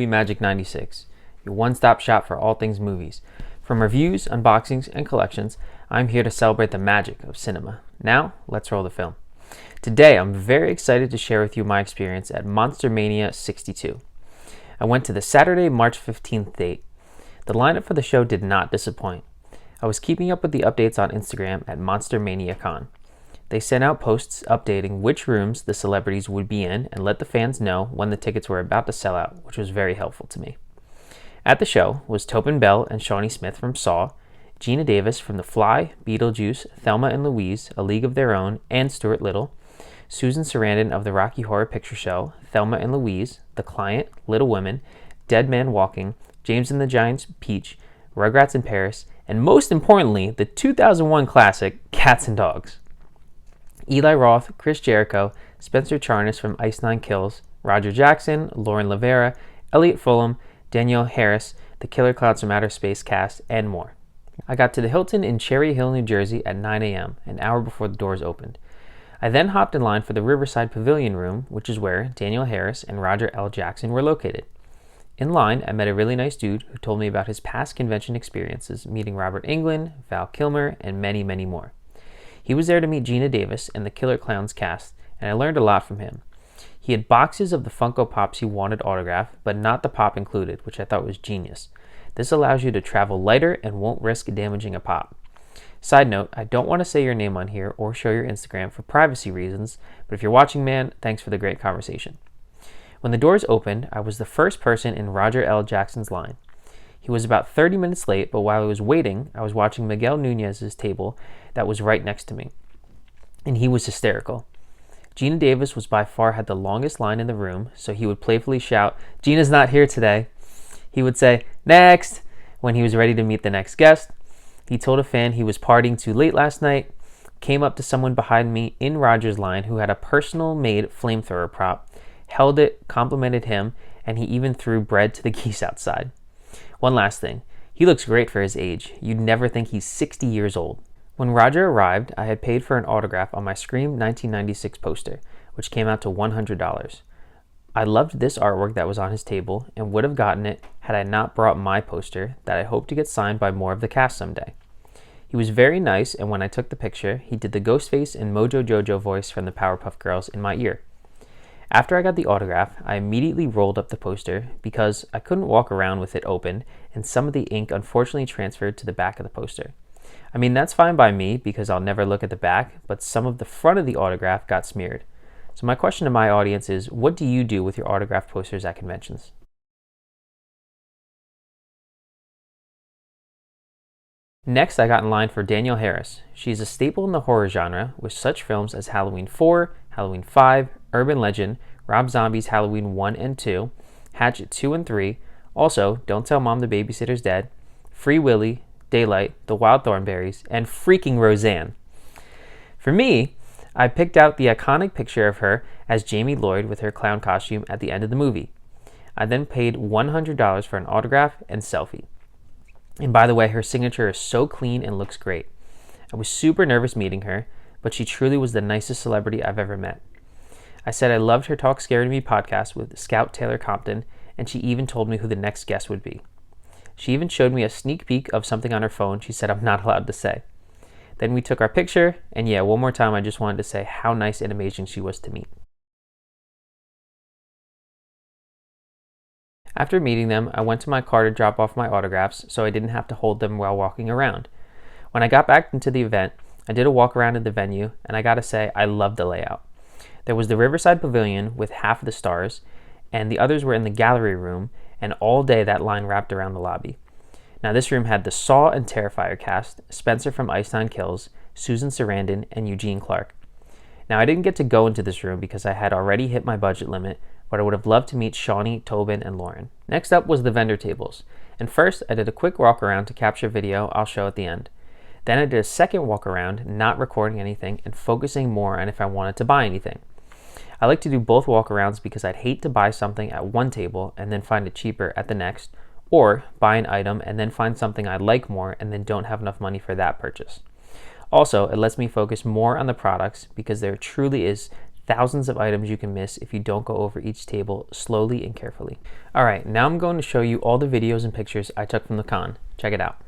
Movie Magic 96, your one-stop shop for all things movies. From reviews, unboxings, and collections, I'm here to celebrate the magic of cinema. Now, let's roll the film. Today, I'm very excited to share with you my experience at Monster Mania 62. I went to the Saturday, March 15th date. The lineup for the show did not disappoint. I was keeping up with the updates on Instagram at Monster Mania Con. They sent out posts updating which rooms the celebrities would be in and let the fans know when the tickets were about to sell out, which was very helpful to me. At the show was Tobin Bell and Shawnee Smith from Saw, Gina Davis from The Fly, Beetlejuice, Thelma and Louise, A League of Their Own, and Stuart Little, Susan Sarandon of the Rocky Horror Picture Show, Thelma and Louise, The Client, Little Women, Dead Man Walking, James and the Giant's Peach, Rugrats in Paris, and most importantly, the 2001 classic Cats and Dogs. Eli Roth, Chris Jericho, Spencer Charnas from Ice Nine Kills, Roger Jackson, Lauren Lavera, Elliot Fulham, Danielle Harris, the Killer Clowns from Outer Space cast, and more. I got to the Hilton in Cherry Hill, New Jersey at 9 a.m., an hour before the doors opened. I then hopped in line for the Riverside Pavilion room, which is where Danielle Harris and Roger L. Jackson were located. In line, I met a really nice dude who told me about his past convention experiences, meeting Robert Englund, Val Kilmer, and many, many more. He was there to meet Gina Davis and the Killer Clowns cast, and I learned a lot from him. He had boxes of the Funko Pops he wanted autographed, but not the pop included, which I thought was genius. This allows you to travel lighter and won't risk damaging a pop. Side note, I don't want to say your name on here or show your Instagram for privacy reasons, but if you're watching, man, thanks for the great conversation. When the doors opened, I was the first person in Roger L. Jackson's line. He was about 30 minutes late, but while I was waiting, I was watching Miguel Nunez's table that was right next to me, and he was hysterical. Gina Davis was by far had the longest line in the room, so he would playfully shout, "Gina's not here today." He would say, "Next," when he was ready to meet the next guest. He told a fan he was partying too late last night, came up to someone behind me in Roger's line who had a personal-made flamethrower prop, held it, complimented him, and he even threw bread to the geese outside. One last thing, he looks great for his age. You'd never think he's 60 years old. When Roger arrived, I had paid for an autograph on my Scream 1996 poster, which came out to $100. I loved this artwork that was on his table and would have gotten it had I not brought my poster that I hope to get signed by more of the cast someday. He was very nice, and when I took the picture, he did the Ghostface and Mojo Jojo voice from the Powerpuff Girls in my ear. After I got the autograph, I immediately rolled up the poster because I couldn't walk around with it open, and some of the ink unfortunately transferred to the back of the poster. I mean, that's fine by me because I'll never look at the back, but some of the front of the autograph got smeared. So my question to my audience is, what do you do with your autographed posters at conventions? Next, I got in line for Danielle Harris. She's a staple in the horror genre with such films as Halloween 4, Halloween 5, Urban Legend, Rob Zombie's Halloween 1 and 2, Hatchet 2 and 3, also Don't Tell Mom the Babysitter's Dead, Free Willy, Daylight, The Wild Thornberrys, and freaking Roseanne. For me, I picked out the iconic picture of her as Jamie Lloyd with her clown costume at the end of the movie. I then paid $100 for an autograph and selfie. And by the way, her signature is so clean and looks great. I was super nervous meeting her, but she truly was the nicest celebrity I've ever met. I said I loved her Talk Scary to Me podcast with Scout Taylor Compton, and she even told me who the next guest would be. She even showed me a sneak peek of something on her phone she said I'm not allowed to say. Then we took our picture, and yeah, one more time I just wanted to say how nice and amazing she was to meet. After meeting them, I went to my car to drop off my autographs so I didn't have to hold them while walking around. When I got back into the event, I did a walk around in the venue, and I gotta say, I loved the layout. There was the Riverside Pavilion with half of the stars, and the others were in the gallery room, and all day that line wrapped around the lobby. Now this room had the Saw and Terrifier cast, Spencer from Ice Nine Kills, Susan Sarandon, and Eugene Clark. Now I didn't get to go into this room because I had already hit my budget limit, but I would have loved to meet Shawnee, Tobin, and Lauren. Next up was the vendor tables, and first I did a quick walk around to capture video I'll show at the end. Then I did a second walk around, not recording anything and focusing more on if I wanted to buy anything. I like to do both walkarounds because I'd hate to buy something at one table and then find it cheaper at the next, or buy an item and then find something I like more and then don't have enough money for that purchase. Also, it lets me focus more on the products because there truly is thousands of items you can miss if you don't go over each table slowly and carefully. Alright, now I'm going to show you all the videos and pictures I took from the con. Check it out.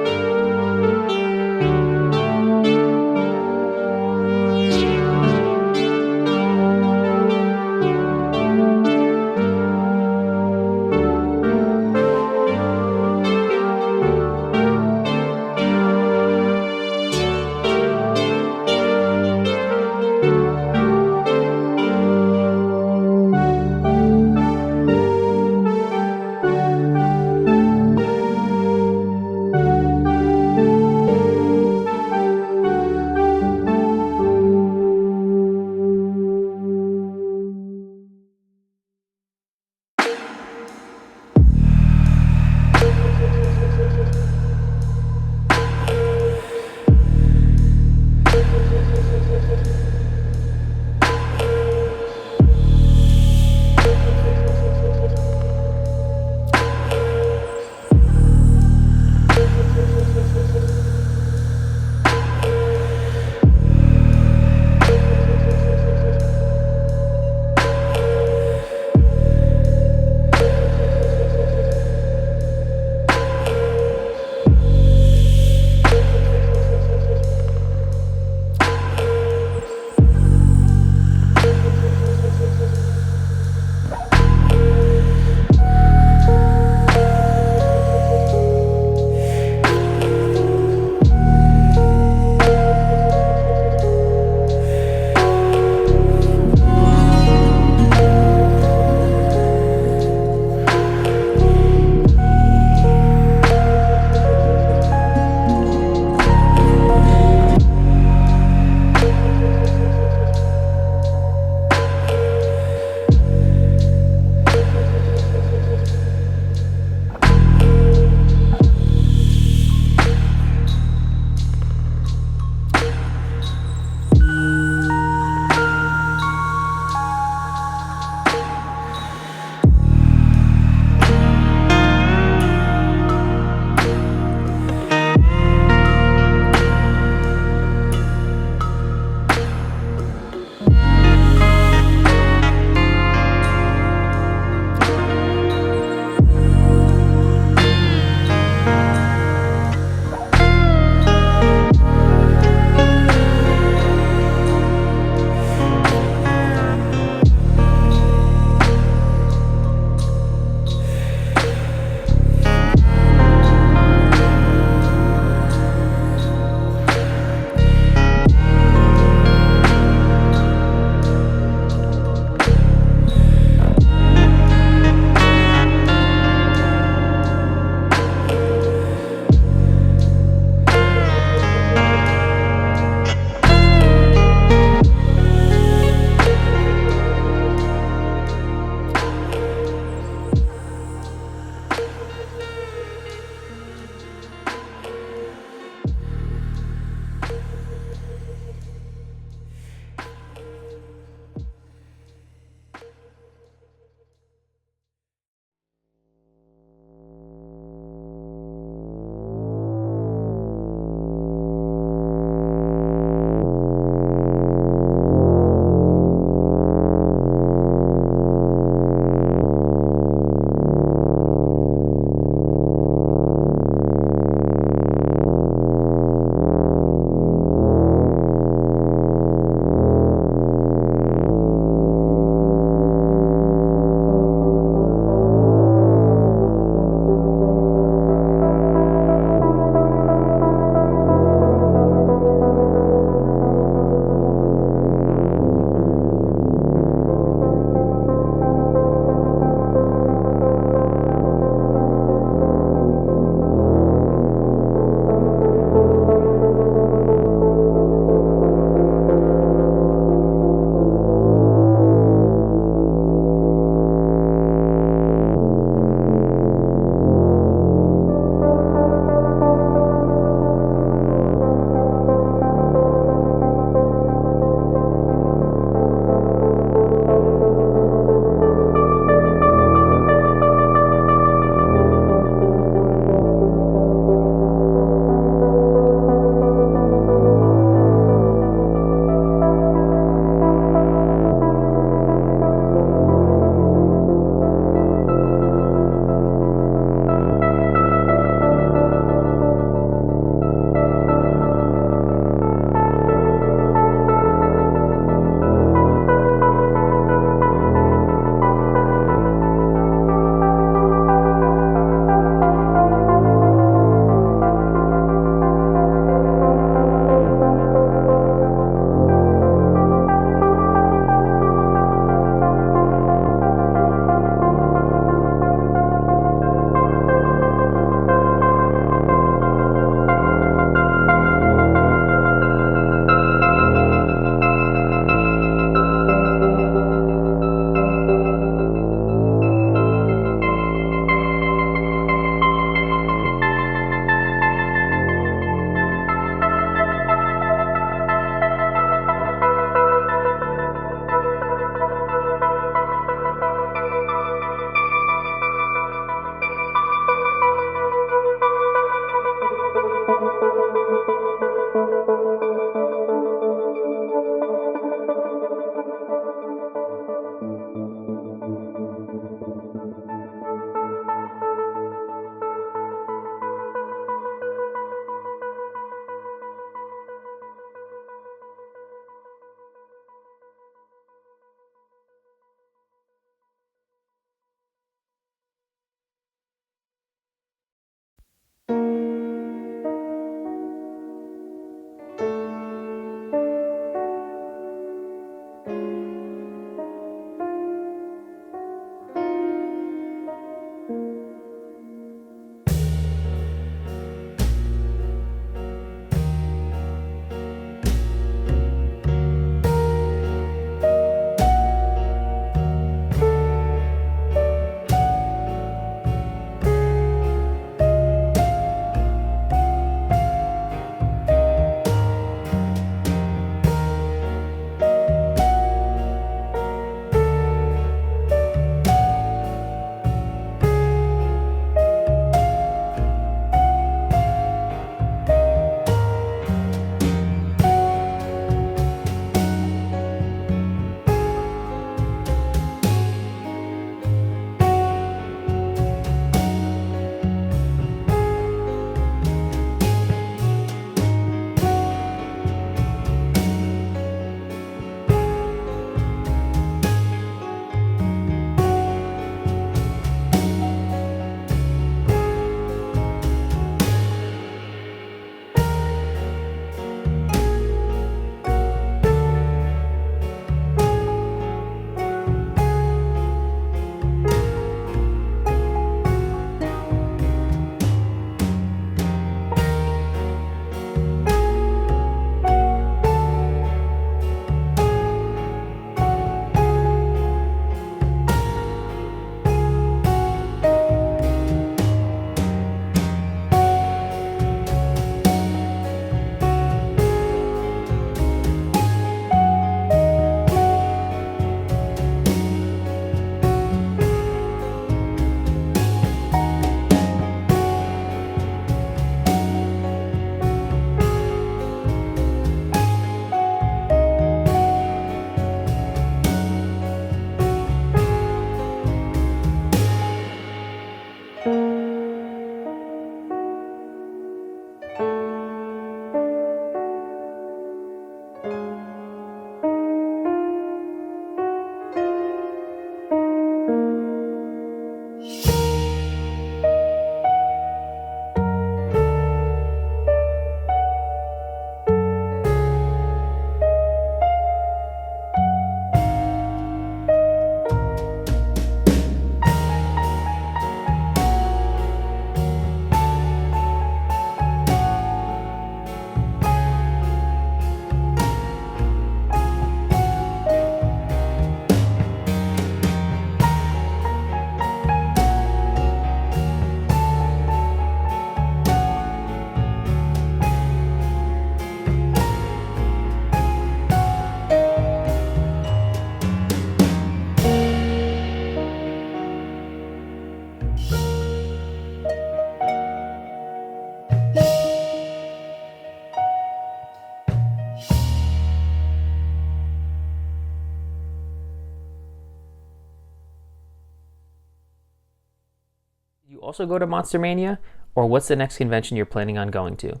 also go to Monster Mania? Or what's the next convention you're planning on going to?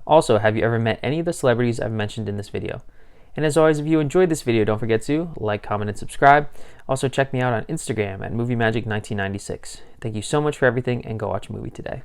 Also, have you ever met any of the celebrities I've mentioned in this video? And as always, if you enjoyed this video, don't forget to like, comment, and subscribe. Also, check me out on Instagram at MovieMagic1996. Thank you so much for everything, and go watch a movie today.